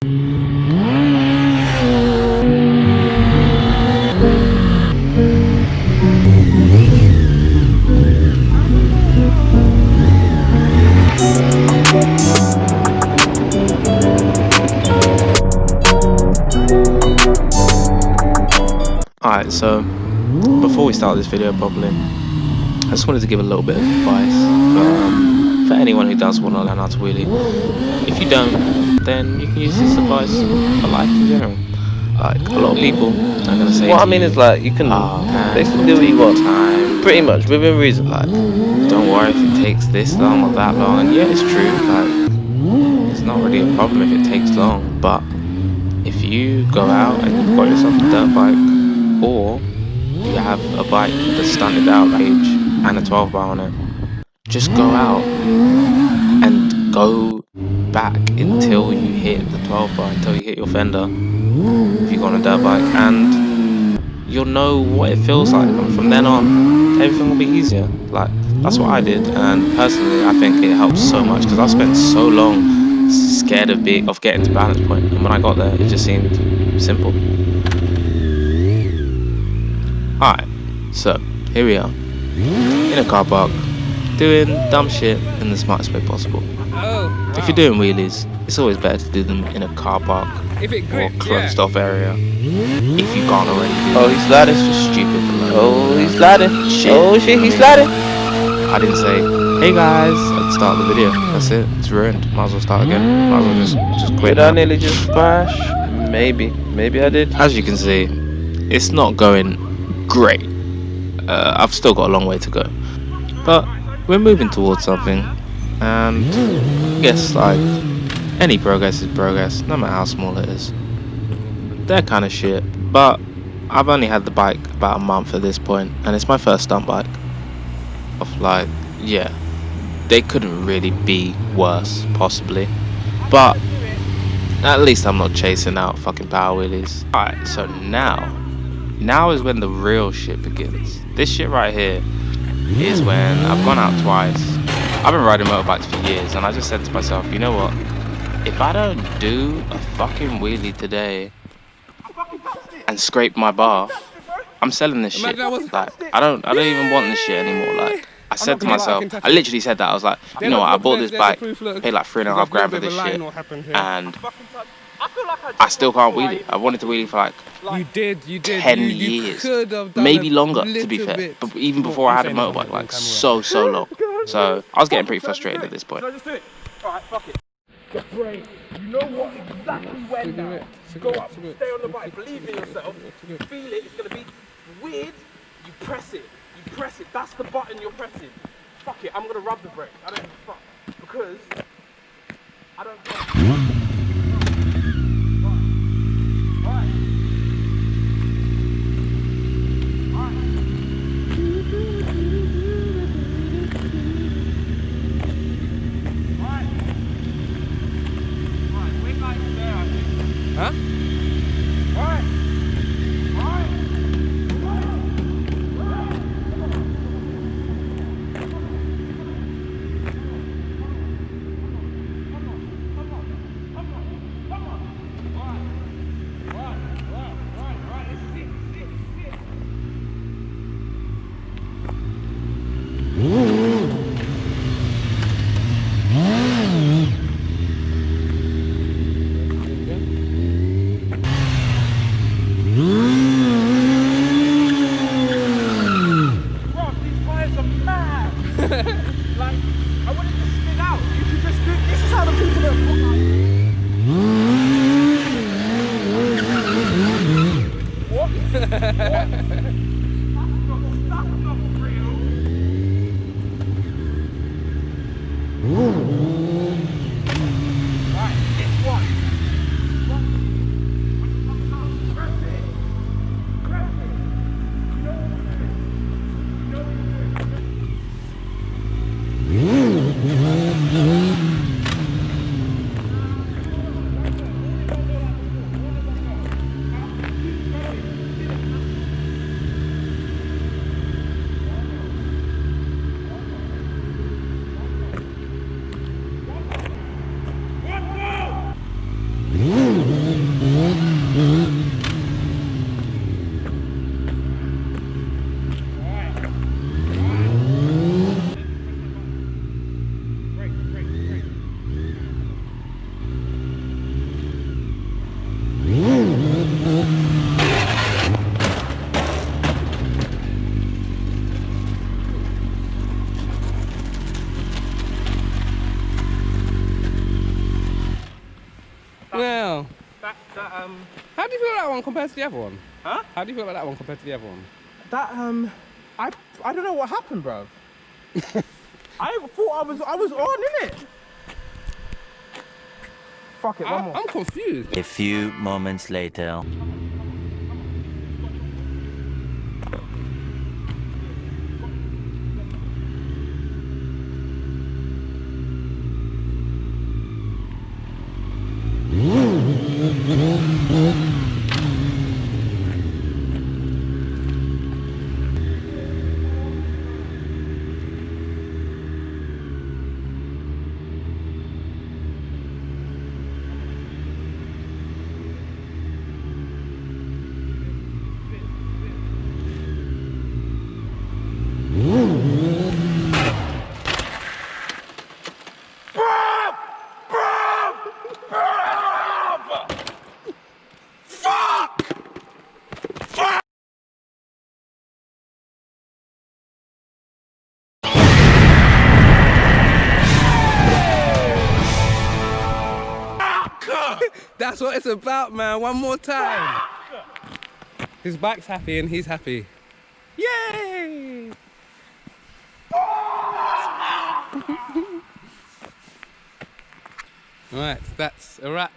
Alright, so before we start this video properly, I just wanted to give a little bit of advice for anyone who does want to learn how to wheelie. If you don't, then you can use this advice for life in general. Like, a lot of people are going to say What I to mean you, is, like, you can basically do what take you your want, time, pretty much within reason. like, don't worry if it takes this long or that long. And yeah, it's true, like, it's not really a problem if it takes long, but if you go out and you've got yourself a dirt bike, or you have a bike that's stunted out age and a 12 bar on it, just go out and go back until you hit the 12 bar, until you hit your fender if you go on a dirt bike, and you'll know what it feels like, and from then on everything will be easier. Like, that's what I did, and personally I think it helps so much because I spent so long scared of getting to balance point, and when I got there it just seemed simple. Alright, so here we are in a car park doing dumb shit in the smartest way possible. If you're doing wheelies, it's always better to do them in a car park or closed off area. If you can't already do Oh, that, he's sliding. it's just stupid. Like, Oh, he's sliding. shit. Oh shit, I he's mean, sliding. I didn't say, "Hey guys," at the start of the video. That's it. It's ruined. Might as well start again. Might as well just quit Did I now. nearly just crash? Maybe I did. As you can see, it's not going great. I've still got a long way to go, but we're moving towards something. And I guess, like, any progress is progress, no matter how small it is. They're kind of shit, but I've only had the bike about a month at this point, and it's my first stunt bike. Like, yeah, they couldn't really be worse, possibly. But at least I'm not chasing out fucking power wheelies. Alright, so now is when the real shit begins. This shit right here is when I've gone out twice. I've been riding motorbikes for years, and I just said to myself, you know what? If I don't do a fucking wheelie today and scrape my bar, I'm selling this shit. Like, I don't even want this shit anymore. Like, I said to myself, I literally said that. I was like, you know what? I bought this bike, paid like 3.5 grand for this shit, and I still can't wheelie. I wanted to wheelie for like You 10 You years, could have done maybe a longer, to be little fair. bit. But even before I had a motorbike, like so long. So I was getting pretty frustrated at this point. Should I just do it? Alright, fuck it. The brake. You know what exactly when now. Go up, stay on the bike, believe in yourself, feel it, it's gonna be weird. You press it, that's the button you're pressing. Fuck it, I'm gonna rub the brake. I don't give a fuck. Because I don't care. Huh? Like, I want it to spin out. You can just do. This is how the people that what? That's not real. Right, this one. Press it. Press it. You know what it is. You know what it is. hell. That How do you feel about that one compared to the other one? Huh? How do you feel about that one compared to the other one? That I don't know what happened, bro. I thought I was on, innit? Fuck it, one more. I'm confused. A few moments later. That's what it's about, man. One more time. His bike's happy and he's happy. Yay! Right, that's a wrap.